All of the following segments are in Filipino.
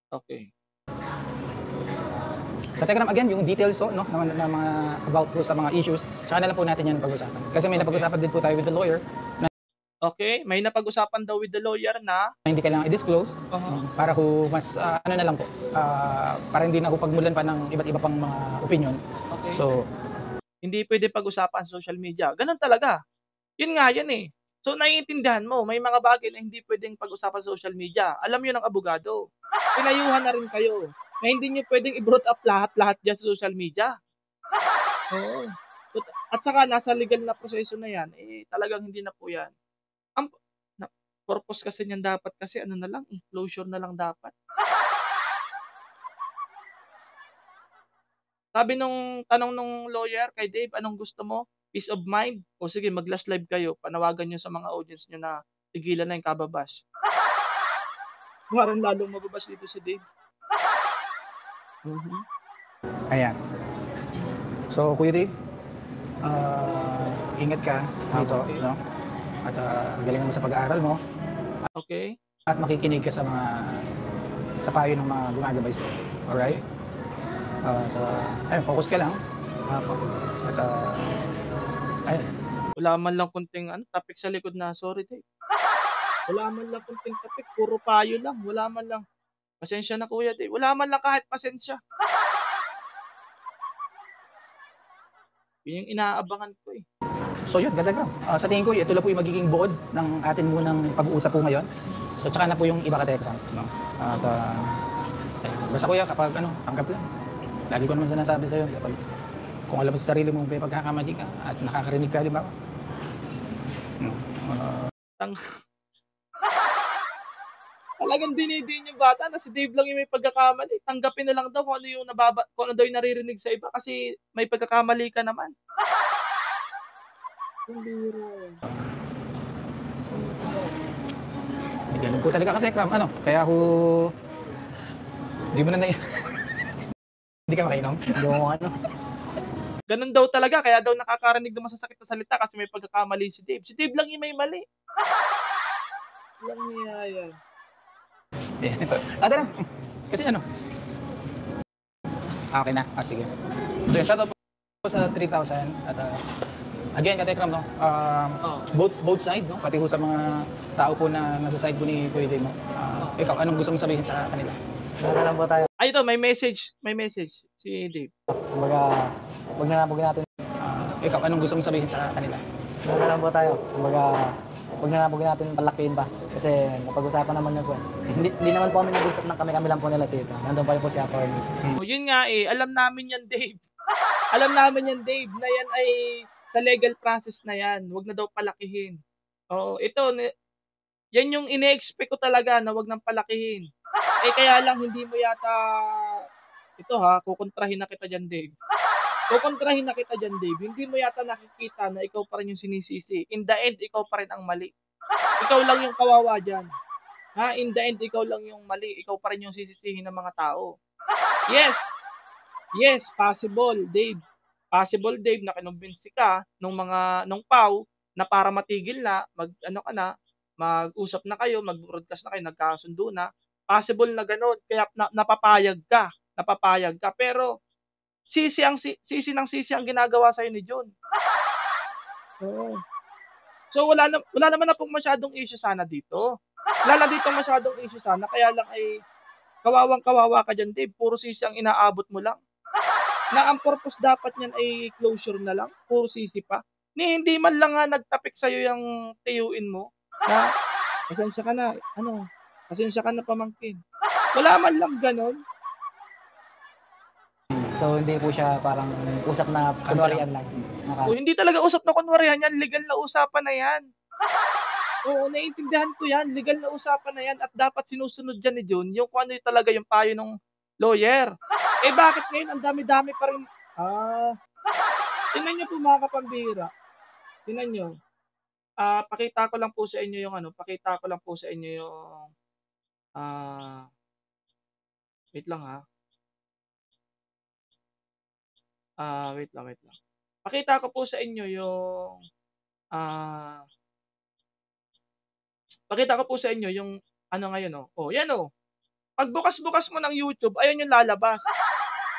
Okay. Katekram, again, yung details no, na mga about po sa mga issues, tsaka na lang po natin yan pag-usapan. Kasi may napag-usapan din po tayo with the lawyer na Okay, may napag-usapan daw with the lawyer na hindi kailangan i-disclose para ho mas ano na lang po, para hindi na ho pagmulan pa ng iba't iba pang mga opinion. okay. So, Hindi pwede pag-usapan sa social media. Ganun talaga. Yun nga yan eh. So naiintindihan mo, may mga bagay na hindi pwedeng pag-usapan sa social media. Alam yun ng abogado. Pinayuhan na rin kayo na hindi nyo pwedeng i-brought up lahat-lahat dyan sa social media. Oo. At saka nasa legal na proseso na yan, eh talagang hindi na po yan. Ang purpose kasi niyan dapat kasi ano na lang, closure na lang dapat. Sabi nung tanong nung lawyer kay Dave, anong gusto mo? Peace of mind? O sige, mag-last live kayo. Panawagan nyo sa mga audience nyo na tigilan na yung kababash. Parang lalong mababash dito si Dave. ayan. So, Kuya Dave, ingat ka dito, no? At galingan mo sa pag-aaral mo Okay? at makikinig ka sa payo ng mga gumagabay sa'yo. Alright? At ayun, focus ka lang. At ayun. Wala man lang kunting topic sa likod na, sorry Dave. Wala man lang kunting topic, puro payo lang. Wala man lang. Pasensya na Kuya Dave. Wala man lang kahit pasensya. Yun yung inaabangan ko eh. So yun, ganda ka. Sa tingin ko, ito lang po yung magiging buod ng atin munang pag-uusap po ngayon. So tsaka na po yung iba ka-tekram. No? At basta kuya, kapag tanggap lang. Lagi ko naman sinasabi sa'yo, kapag kung alam mo sa sarili mo, may pagkakamali ka at nakakarinig ka, di ba? Talagang dinidin yung bata na si Dave lang yung may pagkakamali. Tanggapin na lang daw kung ano daw yung naririnig sa iba kasi may pagkakamali ka naman. Ganun po talaga ka-tekram. Kaya di mo na hindi ka makainom? Ganun daw talaga, kaya daw nakakarinig ng masasakit na salita kasi may pagkakamali si Dave. Si Dave lang yung may mali. Walang hiya yan. Tara. Kasi okay na. Sige. So yun, shoutout po sa 3,000 at again, ka-tekram, no? Both side, no? Pati po sa mga tao po na nasa side po ni Kuya Dave, no? Ikaw, anong gusto mong sabihin sa kanila? Wala lang po tayo. Ay, ito, may message si Dave. Kumbaga, wag na natin. Ikaw, anong gusto mong sabihin sa kanila? Wala lang po tayo. Kumbaga, wag na natin palakihin pa. Kasi napag-usapan naman yun po. Hindi naman po kami nag-usap ng kami lang po nila dito. Nandun pa rin po si attorney. O yun nga eh, alam namin yan Dave. Alam namin yan Dave, na yan ay sa legal process na yan. Wag na daw palakihin. Oo, ito, yan yung ine-expect ko talaga na wag nang palakihin. Eh kaya lang hindi mo yata, ito kukontrahin na kita dyan Dave. Kukontrahin na kita dyan Dave. Hindi mo yata nakikita na ikaw pa rin yung sinisisi. In the end, ikaw pa rin ang mali. Ikaw lang yung kawawa dyan. In the end, ikaw lang yung mali. Ikaw pa rin yung sisisihin ng mga tao. Yes, possible, Dave. Possible, Dave, na kinumbinsi ka nung PAW na para matigil na, mag-usap na kayo, mag-broadcast na kayo, nagkasundo na. Possible na gano'n, kaya napapayag ka. Pero sisi ang ginagawa sa'yo ni John. Oo. So wala naman na pong masyadong issue sana dito. Wala na dito masyadong issue sana, kaya lang ay kawawang-kawawa ka dyan, Dave. Puro sisi ang inaabot mo lang. Na ang purpose dapat niyan ay closure na lang, puro sisi pa. Hindi man lang nga nagtapik sa'yo yung tiyuin mo na pasensya ka na pamangkin. Wala man lang ganon. So, hindi po siya parang usap na kunwarian lang. O, hindi talaga usap na kunwarihan yan, legal na usapan na yan. Oo, naiintindihan ko yan, legal na usapan na yan at dapat sinusunod dyan ni John yung kung ano yung talaga yung payo ng lawyer. Eh bakit ngayon ang dami-dami pa rin? Tingnan nyo po mga kapambira. Tingnan nyo. Pakita ko lang po sa inyo yung wait lang wait lang. Pakita ko po sa inyo yung pakita ko po sa inyo yung ano ngayon. Oh, yan oh. Pagbukas-bukas mo ng YouTube, ayan yung lalabas.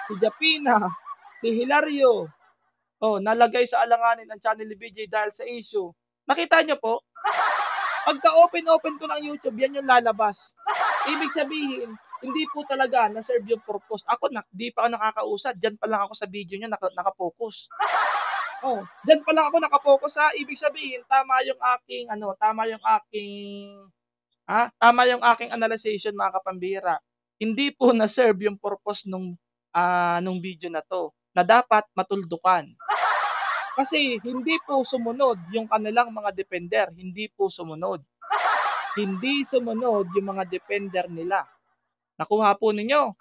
Si Japina, si Hilario, nalagay sa alanganin ng Channel ni BJ dahil sa issue. Nakita niyo po? Pagka-open ko ng YouTube, yan yung lalabas. Ibig sabihin, hindi po talaga na-serve yung purpose. Ako, di pa ako nakakausad. Diyan pa lang ako sa video niya nakapokus. Diyan pa lang ako nakapokus ha. Ibig sabihin, tama yung aking analyzation mga kapambira. Hindi po na-serve yung purpose nung video na to na dapat matuldukan. Kasi hindi po sumunod yung kanilang mga defender, hindi po sumunod. Hindi sumunod yung mga defender nila. Nakuha po ninyo.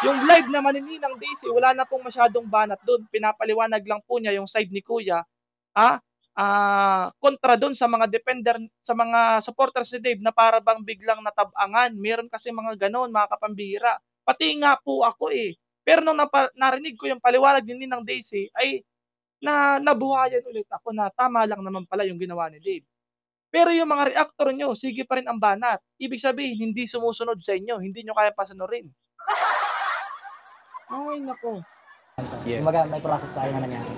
Yung live na Manininang Daisy, wala na pong masyadong banat doon. Pinapaliwanag lang po niya yung side ni Kuya, kontra doon sa mga defender, sa mga supporters ni Dave na para bang biglang natabangan. Meron kasi mga ganon, mga kapambira. Pati nga po ako eh. Pero nung narinig ko yung paliwanag ni Ninang Daisy, ay nabuhayan ulit ako na tama lang naman pala yung ginawa ni Dave. Pero yung mga reactor nyo, sige pa rin ang banat. Ibig sabihin, hindi sumusunod sa inyo. Hindi nyo kaya pasunurin. Ay, nako. Yeah. Kumbaga, may process tayo na nangyari.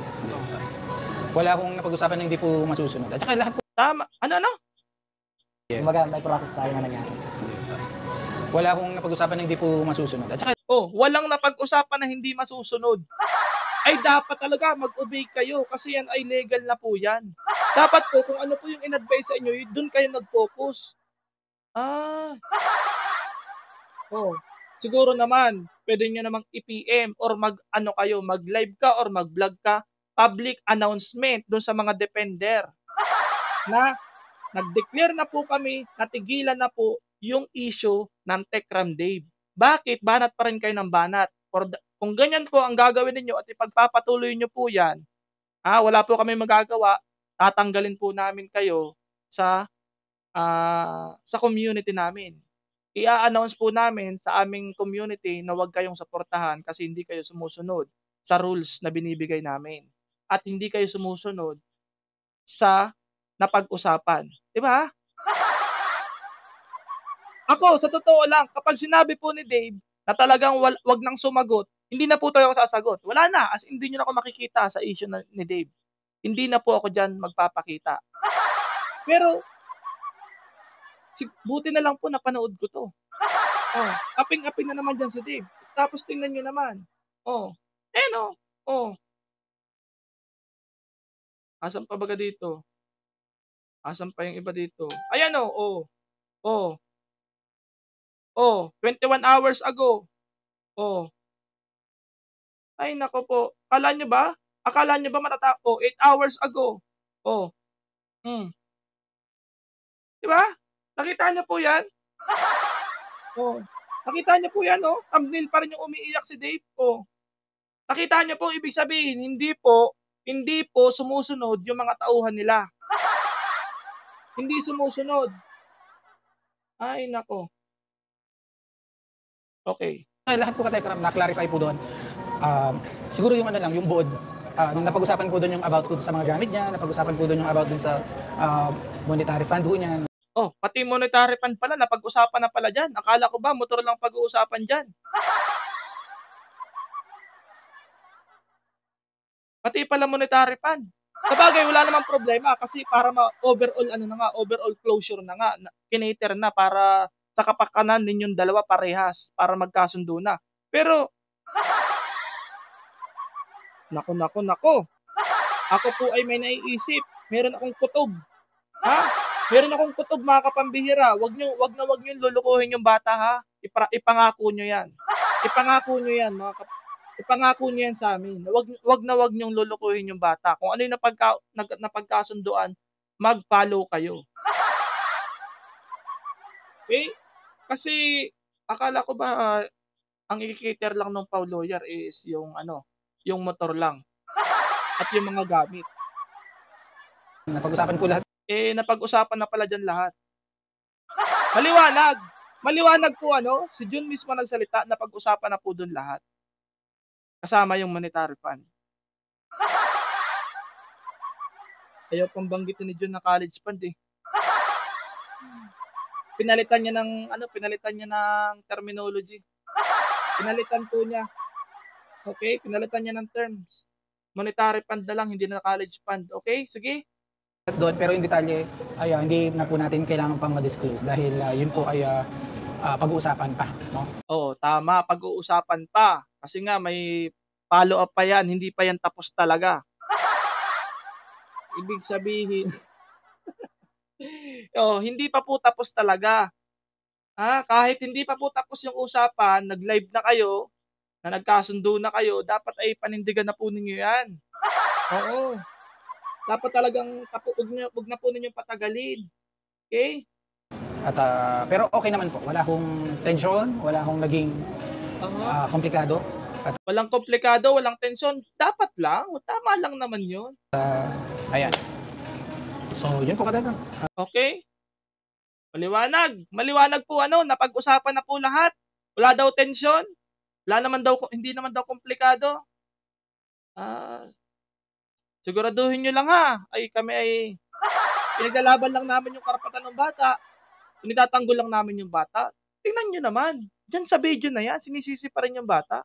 Wala akong napag-usapan na hindi po masusunod. At saka lahat po, Tama. Ano? Yeah. Kumbaga, may process tayo na nangyari. wala akong napag-usapan na hindi po masusunod. At saka Walang napag-usapan na hindi masusunod. Ay dapat talaga mag-obey kayo kasi yan ay legal na po yan. Dapat po kung ano po yung in-advise sa inyo, doon kayo nag-focus. Siguro naman, pwede nyo namang i-PM or mag-live ka or mag-vlog ka, public announcement doon sa mga defender na nag-declare na po kami, natigilan na po yung issue ng Tekram Dave. Bakit? Banat pa rin kayo ng banat. Kung ganyan po ang gagawin ninyo at ipagpapatuloy nyo po yan, wala po kami magagawa, tatanggalin po namin kayo sa community namin. I-announce po namin sa aming community na huwag kayong suportahan kasi hindi kayo sumusunod sa rules na binibigay namin. At hindi kayo sumusunod sa napag-usapan. Diba? Ako, sa totoo lang, kapag sinabi po ni Dave na talagang wag nang sumagot, hindi na po tayo sasagot. Wala na. As hindi nyo na ako makikita sa issue ni Dave. Hindi na po ako dyan magpapakita. Pero, buti na lang po napanood ko to. Aping-aping na naman dyan si Dave. Tapos tingnan nyo naman. Asan pa baga dito? Asan pa yung iba dito? Ayan 21 hours ago. Ay nako po. Akala nyo ba? 8 hours ago. Diba? Nakita nyo po yan? Nakita nyo po yan, thumbnail pa rin yung umiiyak si Dave. Nakita nyo po, ibig sabihin, hindi po sumusunod yung mga tauhan nila. Hindi sumusunod. Ay, nako. Okay. lahat po ka-Tekram na-clarify po doon. Siguro yung yung buod. Napag-usapan po doon yung about po sa mga gamit niya, napag-usapan po doon yung about doon sa monetary fund po niya. Pati monetary fund pala, napag-usapan na pala dyan. Akala ko ba, motor lang pag-uusapan dyan. Pati pala monetary fund. Sabagay, wala namang problema kasi para overall closure na nga, kinater na para sa kapakanan ninyong dalawa parehas, para magkasundo na. Pero, nako. Ako po ay may naiisip. Meron akong kutob. Meron akong kutob mga kapambihira. Wag nyo lulukuhin yung bata ha. Ipangako nyo yan. Ipangako nyo yan sa amin. Wag nyong lulukuhin yung bata. Kung ano yung napagkasunduan, mag-follow kayo. Okay? Kasi akala ko ba ang i-cater lang ng Pau Lawyer is yung motor lang at yung mga gamit. Napag-usapan po lahat. Napag-usapan na pala dyan lahat. Maliwanag po si Jun mismo nagsalita, napag-usapan na po dun lahat. Kasama yung monetary fund. Ayaw pang banggitin ni Jun na college fund eh. pinalitan niya ng ano, pinalitan niya ng terminology. Pinalitan po niya. Okay? Pinalitan niya ng terms. Monetary fund na lang, hindi na college fund. Okay? Sige. doon, pero yung detalye ay hindi na po natin kailangan pang ma-disclose dahil yun po ay pag-uusapan pa, no? Oo, tama. Pag-uusapan pa. Kasi nga may follow-up pa yan. Hindi pa yan tapos talaga. Ibig sabihin, hindi pa po tapos talaga. Kahit hindi pa po tapos yung usapan, nag-live na kayo, na nagkasundo na kayo, dapat ay panindigan na po ninyo yan. Oo. Dapat talagang wag na po ninyong patagalin. Okay? At pero okay naman po, wala akong tensyon, wala akong naging komplikado. At Walang komplikado, walang tensyon. Dapat lang. Tama lang naman yun. ayan. So, yun po kadagdag. Okay? Maliwanag. Maliwanag po napag-usapan na po lahat. Wala daw tensyon. Hindi naman daw komplikado. Siguraduhin nyo lang kami ay pinaglalaban lang namin yung karapatan ng bata. Initatanggo lang namin yung bata. Tingnan nyo naman. Diyan sa video na yan, sinisisi pa rin yung bata.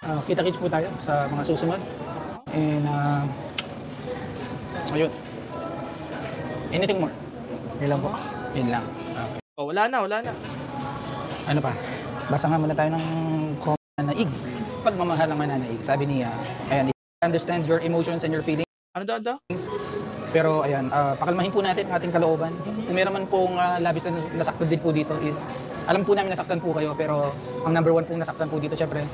Kita-kits po tayo sa mga susunod. And, ayun. Anything more? Yun lang po. Yun lang. Okay. Wala na. Ano pa? Basa nga muna tayo ng comment na naig. Pagmamahal ng mananaig. Sabi niya, ayan, I understand your emotions and your feelings. Ano daw? Pero ayan, pakalmahin po natin ang ating kalooban. Kung meron man pong labis na nasaktan din po dito is, alam po namin nasaktan po kayo, pero ang number one pong nasaktan po dito, syempre,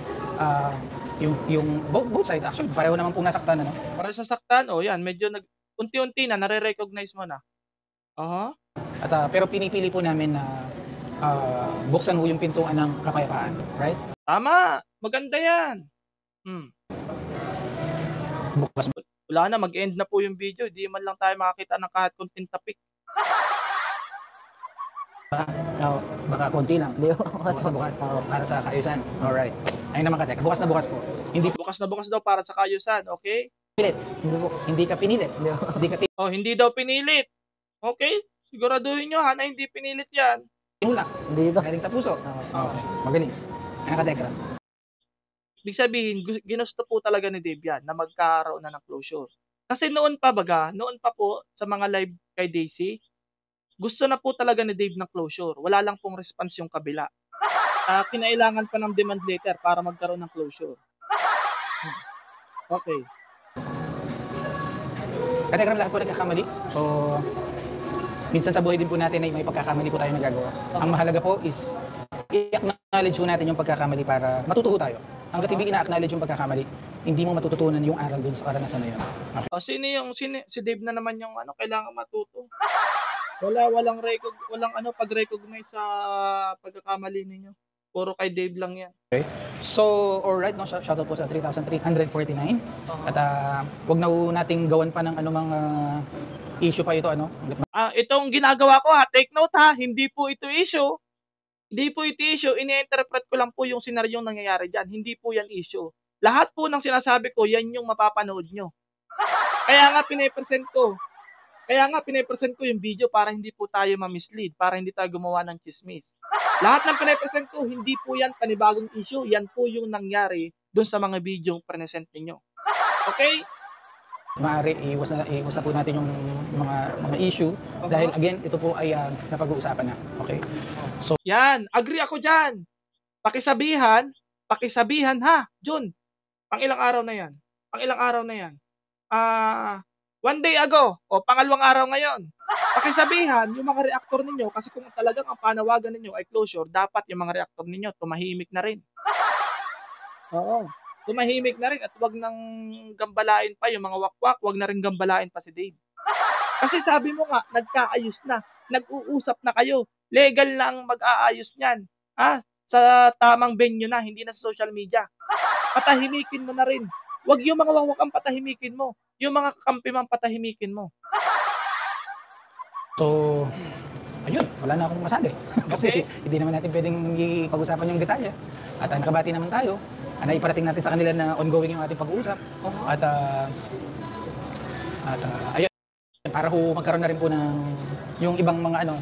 yung both side, actually, pareho naman pong nasaktan, ano? Para sa saktan, yan, medyo unti-unti na, nare-recognize mo na. At, pero pinipili po namin na buksan po yung pintuan ng kapayapaan, right? Tama! Maganda yan! Bukas Wala na, mag-end na po yung video. Di man lang tayo makakita ng kahit content topic. baka konti lang. Bukas na bukas. Para sa kaayusan. Alright. Ayun naman ka, bukas na bukas po. Bukas na bukas daw para sa kayusan, okay? Pilit. Hindi ka pinilit. Hindi daw pinilit. Okay? Siguraduhin nyo na hindi pinilit yan. Tinulak. Hindi ito. Galing sa puso. Okay. Magaling. Ayun ka, Tekra. Ibig sabihin, ginusto po talaga ni Dave yan na magkaroon na ng closure. Kasi noon pa po sa mga live kay Daisy, gusto na po talaga ni Dave ng closure. Wala lang pong response yung kabila. Kinailangan pa ng demand letter para magkaroon ng closure. Okay. Katekram, lahat po nagkakamali. So, minsan sa buhay din po natin ay may pagkakamali po tayo nagagawa. Ang mahalaga po is i-acknowledge po natin yung pagkakamali para matutuho tayo. Hanggat hindi ina-acknowledge yung pagkakamali, hindi mo matututunan yung aral dun sa karanasan na yun. Okay. Si Dave na naman yung kailangan matuto. Walang pag-recognize sa pagkakamali ninyo. Puro kay Dave lang yan. Okay. So, alright, no, shoutout po sa 3,349. At wag na nating gawan pa ng anumang issue pa ito, Itong ginagawa ko take note hindi po ito issue. Hindi po ito issue, ini-interpret ko lang po yung senaryong nangyayari dyan. Hindi po yan issue. Lahat po ng sinasabi ko, yan yung mapapanood nyo. Kaya nga pinapresent ko yung video para hindi po tayo ma-mislead, para hindi tayo gumawa ng chismis. Lahat ng pinapresent ko, hindi po yan panibagong issue. Yan po yung nangyari dun sa mga video yung present ninyo. Okay? Maaari iwas na po natin yung mga issue dahil again ito po ay napag-uusapan na. Okay? So yan, agree ako diyan. Pakisabihan Jun. Pang-ilang araw na yan? 1 day ago o pangalawang araw ngayon. Pakisabihan yung mga reactor ninyo kasi kung talagang ang panawagan ninyo ay closure, dapat yung mga reactor ninyo tumahimik na rin. Oo. Tumahimik na rin at wag nang gambalain pa yung mga wakwak, wag na rin gambalain pa si Dave. Kasi sabi mo nga, nagkaayos na, nag-uusap na kayo, legal na ang mag-aayos niyan. Sa tamang venue na, hindi na sa social media. Patahimikin mo na rin. Wag yung mga wakwak ang patahimikin mo, yung mga kakampi mo ang patahimikin mo. So, ayun, wala na akong masabi. Kasi hindi naman natin pwedeng pag-usapan yung detalye. At nakabati naman tayo. Iparating natin sa kanila na ongoing yung ating pag-uusap. At ayun. para ho magkaroon na rin po ng yung ibang mga ano,